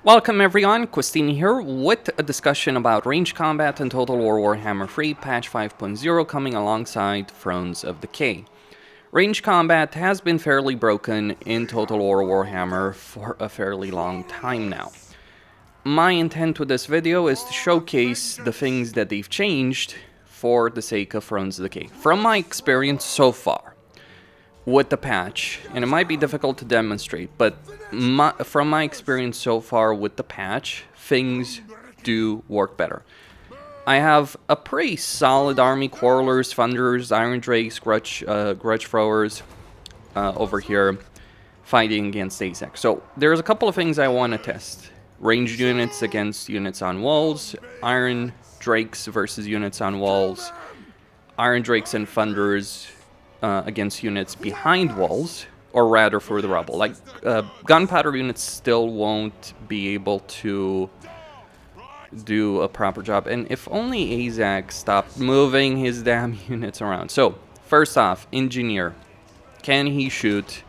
Welcome everyone, Christine here with a discussion about range combat and Total War Warhammer 3 patch 5.0 coming alongside Thrones of Decay. Range combat has been fairly broken in Total War Warhammer for a fairly long time now. My intent with this video is to showcase the things that they've changed for the sake of Thrones of Decay. From my experience so far with the patch, and it might be difficult to demonstrate, but from my experience so far with the patch, things do work better. I have a pretty solid army: Quarrelers, Thunderers, Iron Drakes, Grudge Throwers over here fighting against Azak. So there's a couple of things I want to test. Ranged units against units on walls, Iron Drakes versus units on walls, Iron Drakes and Thunderers against units behind walls, or rather for the rubble. Like, gunpowder units still won't be able to do a proper job. And if only Azak stopped moving his damn units around. So, first off, Engineer. Can he shoot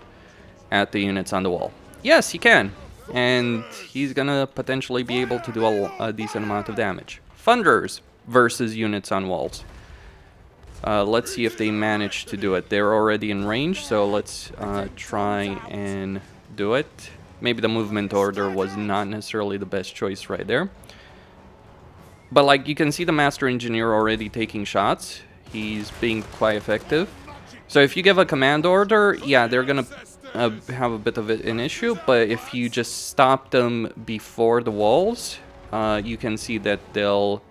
at the units on the wall? Yes, he can. And he's gonna potentially be able to do a decent amount of damage. Thunderers versus units on walls. Let's see if they manage to do it. They're already in range, so let's try and do it. Maybe the movement order was not necessarily the best choice right there. But like, you can see the Master Engineer already taking shots. He's being quite effective. So if you give a command order, yeah, they're gonna have a bit of an issue. But if you just stop them before the walls, you can see that they'll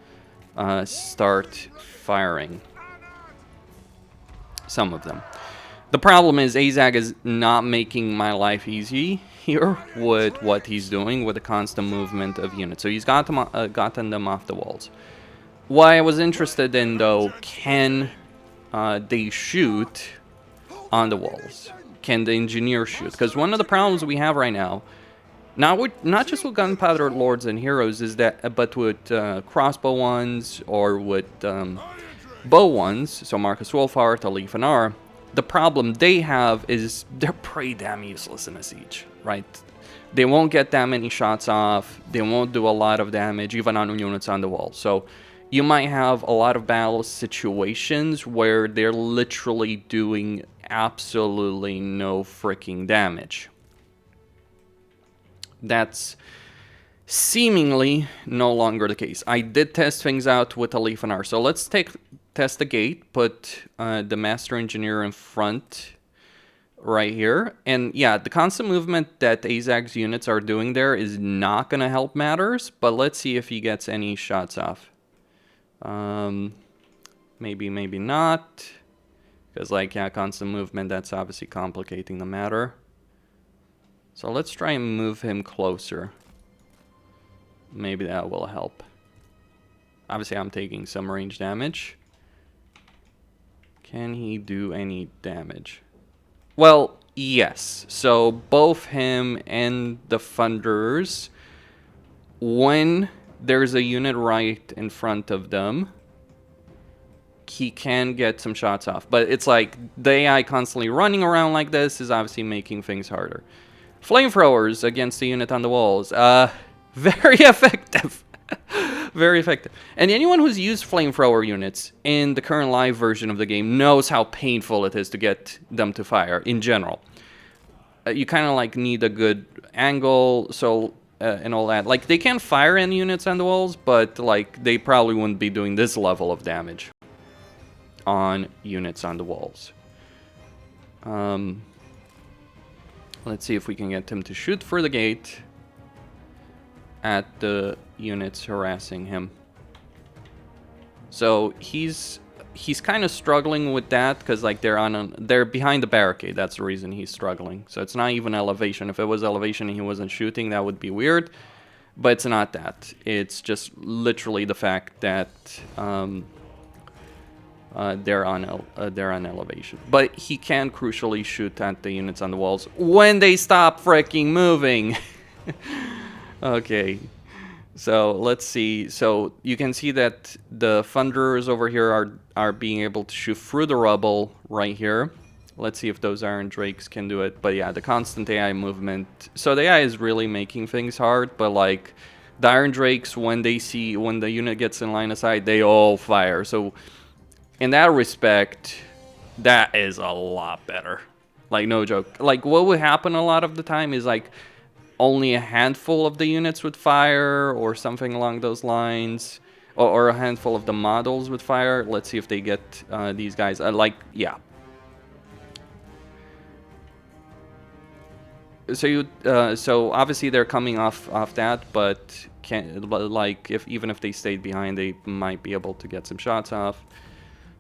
start firing. Some of them. The problem is Azak is not making my life easy here with what he's doing with the constant movement of units. So he's gotten them off the walls. What I was interested in, though, can they shoot on the walls? Can the Engineer shoot? Because one of the problems we have right now, not just with Gunpowder Lords and Heroes, is that, but with crossbow ones or with bow ones, so Marcus Wolfhard, Alith Anar, the problem they have is they're pretty damn useless in a siege, right? They won't get that many shots off, they won't do a lot of damage, even on units on the wall. So you might have a lot of battle situations where they're literally doing absolutely no freaking damage. That's seemingly no longer the case. I did test things out with Alith Anar. So let's test the gate, put the Master Engineer in front right here. And yeah, the constant movement that Azak's units are doing there is not going to help matters, but let's see if he gets any shots off. Maybe not. Because, like, yeah, constant movement, that's obviously complicating the matter. So let's try and move him closer. Maybe that will help. Obviously, I'm taking some range damage. Can he do any damage? Well, yes. So both him and the Thunderers, when there's a unit right in front of them, he can get some shots off. But it's like the AI constantly running around like this is obviously making things harder. Flamethrowers against the unit on the walls. Very effective. Very effective. And anyone who's used flamethrower units in the current live version of the game knows how painful it is to get them to fire in general. You kind of like need a good angle, so and all that. Like, they can fire any units on the walls, but like they probably wouldn't be doing this level of damage on units on the walls. Let's see if we can get him to shoot through the gate at the units harassing him. So he's kind of struggling with that because like they're behind the barricade. That's the reason he's struggling. So it's not even elevation. If it was elevation and he wasn't shooting, that would be weird. But it's not that. It's just literally the fact that they're on elevation. But he can crucially shoot at the units on the walls when they stop freaking moving. Okay, so let's see. So you can see that the Thunderers over here are being able to shoot through the rubble right here, Let's see if those Iron Drakes can do it. But yeah, the constant AI movement. So the AI is really making things hard, but like the Iron Drakes, when the unit gets in line of sight, they all fire. So in that respect, that is a lot better. Like, no joke. Like, what would happen a lot of the time is like only a handful of the units would fire or something along those lines. Or a handful of the models would fire. Let's see if they get these guys. Like, yeah. So obviously they're coming off that, but like even if they stayed behind, they might be able to get some shots off.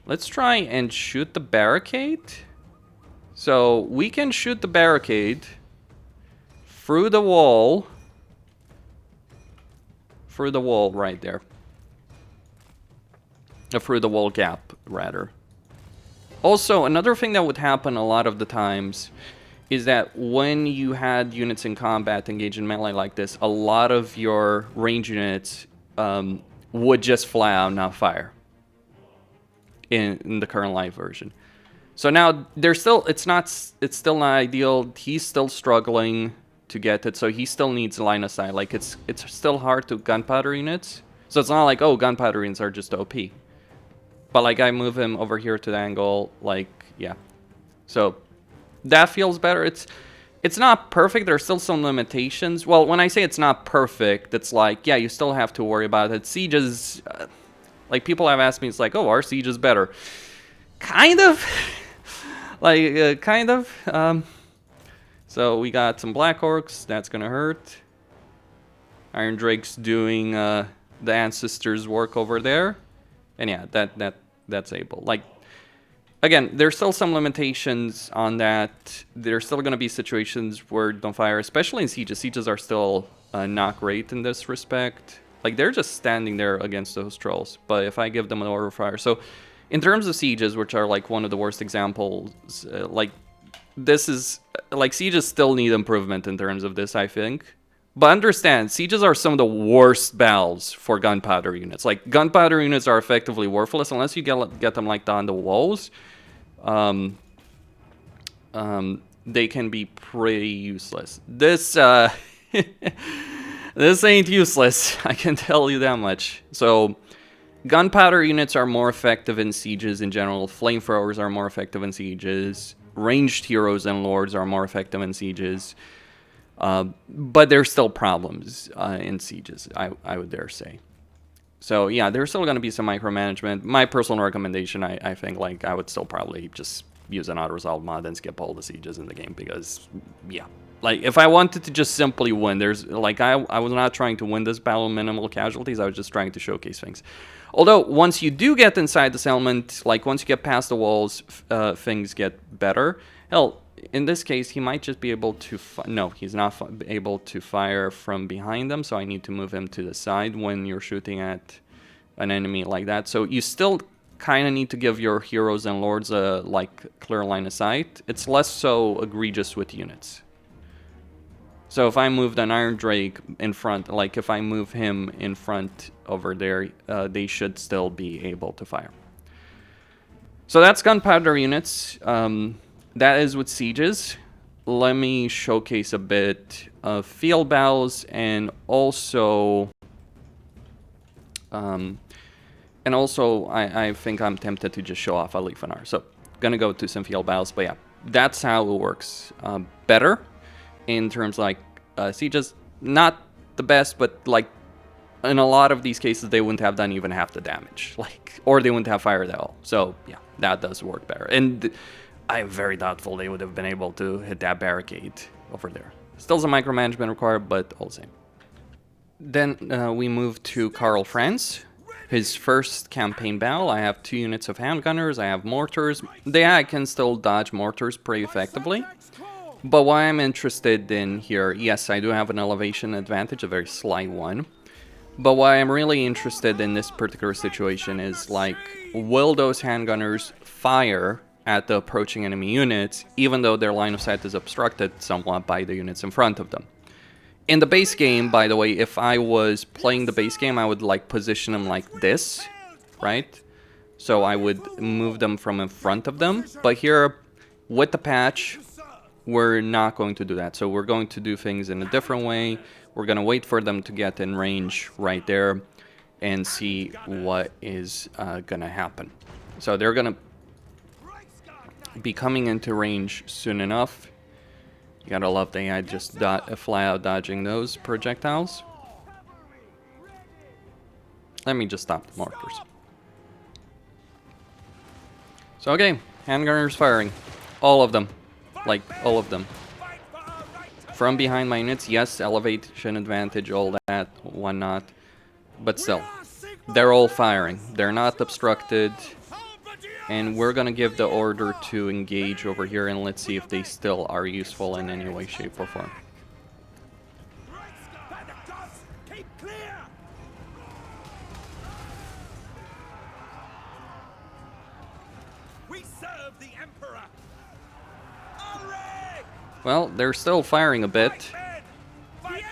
Let's try and shoot the barricade. So we can shoot the barricade through the wall right there. Through the wall gap, rather. Also, another thing that would happen a lot of the times is that when you had units in combat engaged in melee like this, a lot of your range units would just flat out not fire in the current live version. So now it's still not ideal. He's still struggling to get it, so he still needs line of sight. Like it's still hard to gunpowder units. So it's not like, oh, gunpowder units are just OP. But like I move him over here to the angle, like, yeah. So that feels better. It's not perfect. There's still some limitations. Well, when I say it's not perfect, it's like, yeah, you still have to worry about it. Sieges, like people have asked me, it's like, oh, our siege is better. Kind of. Like, kind of. So we got some Black Orcs. That's going to hurt. Iron Drake's doing the Ancestors' work over there. And yeah, that's able. Like, again, there's still some limitations on that. There's still going to be situations where don't fire, especially in sieges. Sieges are still not great in this respect. Like, they're just standing there against those trolls. But if I give them an order fire... So, in terms of sieges, which are, like, one of the worst examples, like, this is... Like, sieges still need improvement in terms of this, I think. But understand, sieges are some of the worst battles for gunpowder units. Like, gunpowder units are effectively worthless unless you get them, like, on the walls. They can be pretty useless. This, this ain't useless, I can tell you that much. So, gunpowder units are more effective in sieges in general. Flamethrowers are more effective in sieges. Ranged heroes and lords are more effective in sieges. But there's still problems in sieges, I would dare say. So yeah, there's still going to be some micromanagement. My personal recommendation, I think, like, I would still probably just use an auto-resolve mod and skip all the sieges in the game because, yeah. Like, if I wanted to just simply win, there's, like, I was not trying to win this battle minimal casualties, I was just trying to showcase things. Although, once you do get inside the settlement, like, once you get past the walls, things get better. Hell, in this case, he might just be able to... No, he's not able to fire from behind them, so I need to move him to the side when you're shooting at an enemy like that. So you still kind of need to give your heroes and lords a, like, clear line of sight. It's less so egregious with units. So if I moved an Iron Drake in front, like if I move him in front over there, they should still be able to fire. So that's gunpowder units. That is with sieges. Let me showcase a bit of field battles and also... I think I'm tempted to just show off Alith Anar. So, gonna go to some field battles, but yeah, that's how it works. Better in terms like sieges, not the best, but like in a lot of these cases, they wouldn't have done even half the damage, like, or they wouldn't have fired at all. So yeah, that does work better. And I'm very doubtful they would have been able to hit that barricade over there. Still some micromanagement required, but all the same. Then we move to Karl Franz. His first campaign battle. I have 2 units of handgunners, I have mortars. I can still dodge mortars pretty effectively. But what I'm interested in here, yes, I do have an elevation advantage, a very slight one. But what I'm really interested in this particular situation is, like, will those handgunners fire at the approaching enemy units, even though their line of sight is obstructed somewhat by the units in front of them? In the base game, by the way, if I was playing the base game, I would, like, position them like this, right? So I would move them from in front of them. But here, with the patch, we're not going to do that. So we're going to do things in a different way. We're going to wait for them to get in range right there and see what is going to happen. So they're going to be coming into range soon enough. You gotta love the AI just fly out dodging those projectiles. Let me just stop the markers. So okay, handgunners firing. All of them. Like, all of them. From behind my units, yes, elevation advantage, all that, whatnot. But still, they're all firing. They're not obstructed. And we're gonna give the order to engage over here, and let's see if they still are useful in any way, shape, or form. We serve the Emperor. Well, they're still firing a bit,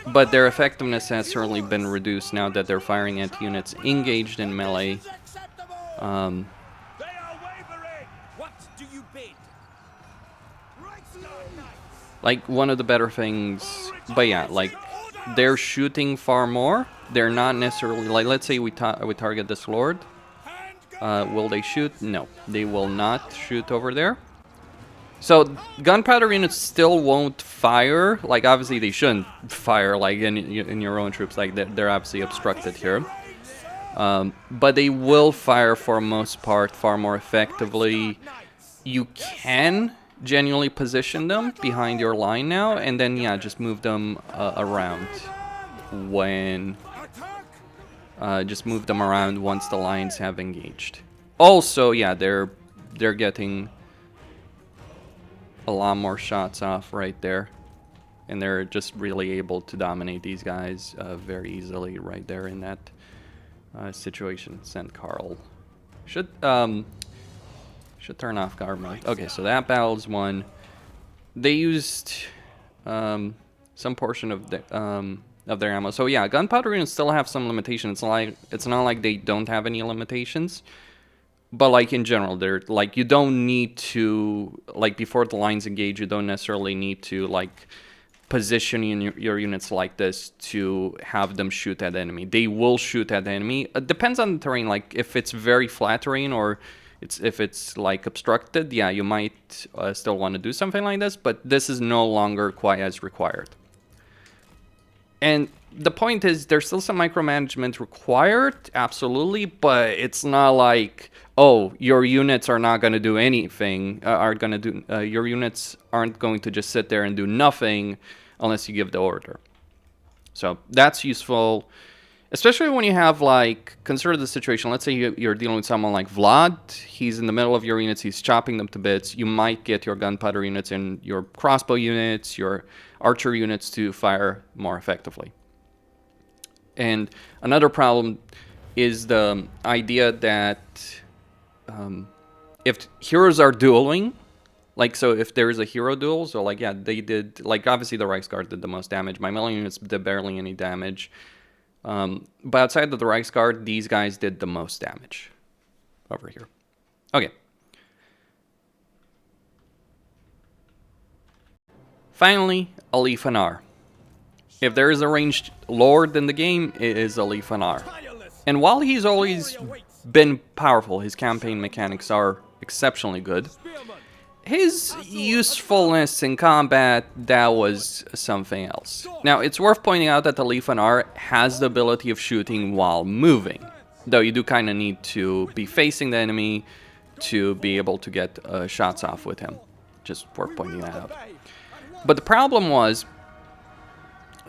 but their effectiveness has certainly been reduced now that they're firing at units engaged in melee. Like, one of the better things, but yeah, like, they're shooting far more. They're not necessarily, like, let's say we target this Lord. Will they shoot? No, they will not shoot over there. So, gunpowder units still won't fire. Like, obviously they shouldn't fire, like, in your own troops. Like, they're obviously obstructed here. But they will fire for most part far more effectively. You can genuinely position them behind your line now, and then yeah, just move them around when just move them around once the lines have engaged. Also, yeah, they're getting a lot more shots off right there, and they're just really able to dominate these guys very easily right there in that situation. Send Carl. Should turn off guard mode. Okay, so that battle's won. They used some portion of their ammo. So yeah, gunpowder units still have some limitations. It's not like they don't have any limitations, but like in general, they're like, you don't need to, like, before the lines engage, you don't necessarily need to like position your units like this to have them shoot at the enemy. They will shoot at the enemy. It depends on the terrain. Like, if it's very flat terrain or if it's like obstructed, yeah, you might still want to do something like this, but this is no longer quite as required. And the point is, there's still some micromanagement required, absolutely, but it's not like, oh, your units are not going to do anything, your units aren't going to just sit there and do nothing unless you give the order. So that's useful. Especially when you have, like, consider the situation. Let's say you're dealing with someone like Vlad. He's in the middle of your units. He's chopping them to bits. You might get your gunpowder units and your crossbow units, your archer units to fire more effectively. And another problem is the idea that if heroes are dueling, like, so if there is a hero duel, so like, yeah, they did, like, obviously the Reichsguard did the most damage. My melee units did barely any damage. But outside of the Reichsguard, these guys did the most damage over here. Okay. Finally, Alith Anar. If there is a ranged lord in the game, it is Alith Anar. And while he's always been powerful, his campaign mechanics are exceptionally good. His usefulness in combat, that was something else. Now, it's worth pointing out that the Alith Anar has the ability of shooting while moving. Though you do kind of need to be facing the enemy to be able to get shots off with him. Just worth pointing that out. But the problem was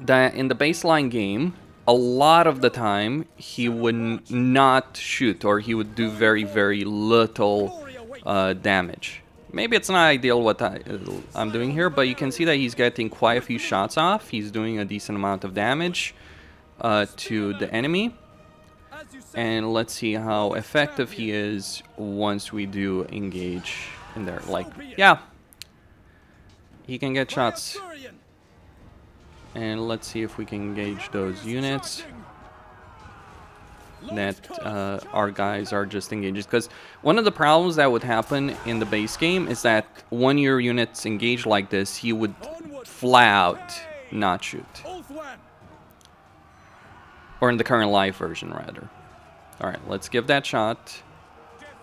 that in the baseline game, a lot of the time, he would not shoot, or he would do very, very little damage. Maybe it's not ideal what I'm doing here, but you can see that he's getting quite a few shots off. He's doing a decent amount of damage to the enemy. And let's see how effective he is once we do engage in there. Like, yeah, he can get shots. And let's see if we can engage those units. that our guys are just engaged. Because one of the problems that would happen in the base game is that when your units engage like this, he would flat out not shoot. Or in the current live version, rather. Alright, let's give that shot.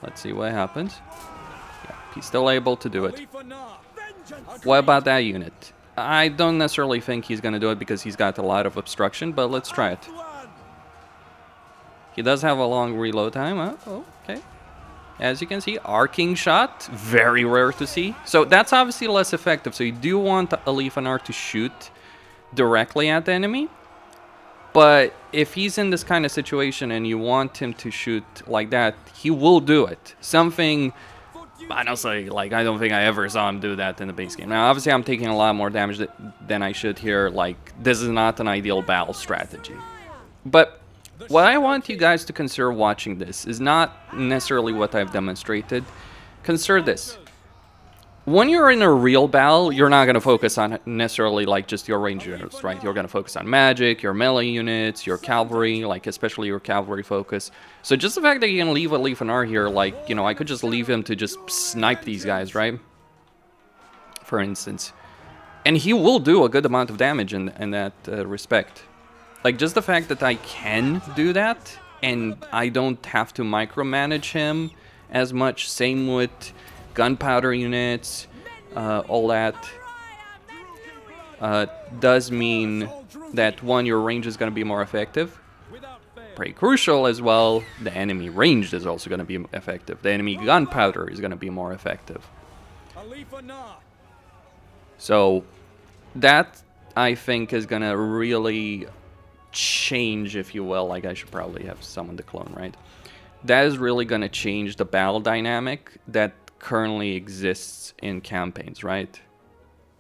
Let's see what happens. Yeah, he's still able to do it. What about that unit? I don't necessarily think he's going to do it because he's got a lot of obstruction, but let's try it. He does have a long reload time. Oh, okay. As you can see, arcing shot. Very rare to see. So that's obviously less effective. So you do want Alith Anar to shoot directly at the enemy. But if he's in this kind of situation and you want him to shoot like that, he will do it. Something, honestly, like, I don't think I ever saw him do that in the base game. Now, obviously, I'm taking a lot more damage than I should here. Like, this is not an ideal battle strategy. But what I want you guys to consider watching this is not necessarily what I've demonstrated. Consider this. When you're in a real battle, you're not going to focus on necessarily like just your range units, right? You're going to focus on magic, your melee units, your cavalry, like especially your cavalry focus. So just the fact that you can leave Alith Anar here, like, you know, I could just leave him to just snipe these guys, right? For instance. And he will do a good amount of damage in that respect. Like, just the fact that I can do that, and I don't have to micromanage him as much, same with gunpowder units, all that, does mean that, one, your range is going to be more effective. Pretty crucial as well, the enemy range is also going to be effective. The enemy gunpowder is going to be more effective. So, that, I think, is going to really change, if you will. Like, I should probably have someone to clone, right? That is really going to change the battle dynamic that currently exists in campaigns, right?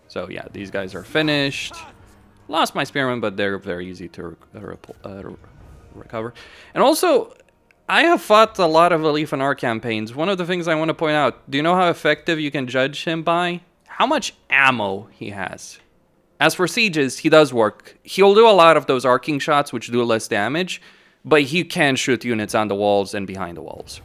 So yeah, these guys are finished. Lost my spearmen, but they're very easy to recover. And also, I have fought a lot of Alith Anar campaigns. One of the things I want to point out, do you know how effective you can judge him by? How much ammo he has. As for sieges, he does work. He'll do a lot of those arcing shots, which do less damage, but he can shoot units on the walls and behind the walls.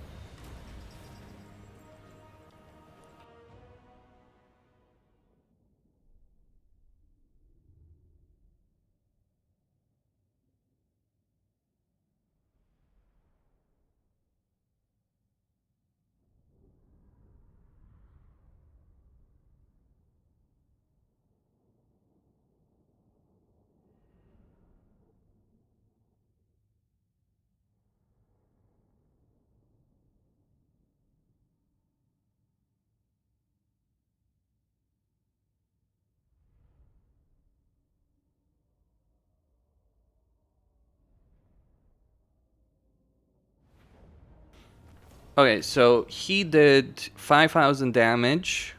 Okay, so he did 5,000 damage,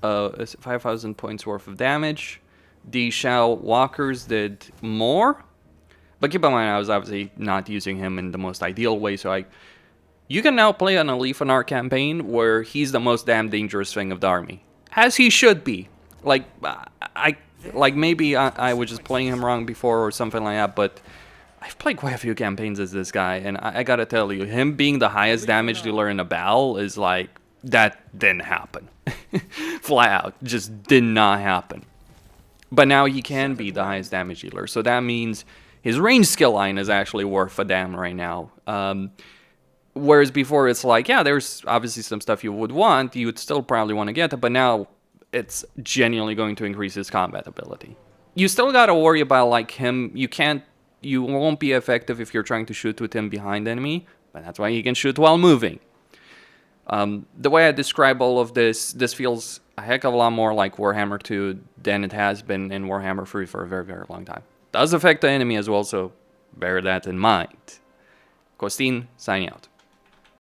5,000 points worth of damage. The Shao Walkers did more, but keep in mind I was obviously not using him in the most ideal way, so you can now play an Alith Anar campaign where he's the most damn dangerous thing of the army. As he should be. Like, maybe I was just playing him wrong before or something like that, but I've played quite a few campaigns as this guy, and I gotta tell you, him being the highest damage dealer in a battle is like, that didn't happen. Flat out, just did not happen. But now he can be the highest damage dealer, so that means his range skill line is actually worth a damn right now. Whereas before it's like, yeah, there's obviously some stuff you would want, you would still probably want to get it, but now it's genuinely going to increase his combat ability. You still gotta worry about like him, you won't be effective if you're trying to shoot with him behind enemy, but that's why he can shoot while moving. The way I describe all of this feels a heck of a lot more like Warhammer 2 than it has been in Warhammer 3 for a very, very long time. Does affect the enemy as well, so bear that in mind. Costin, signing out.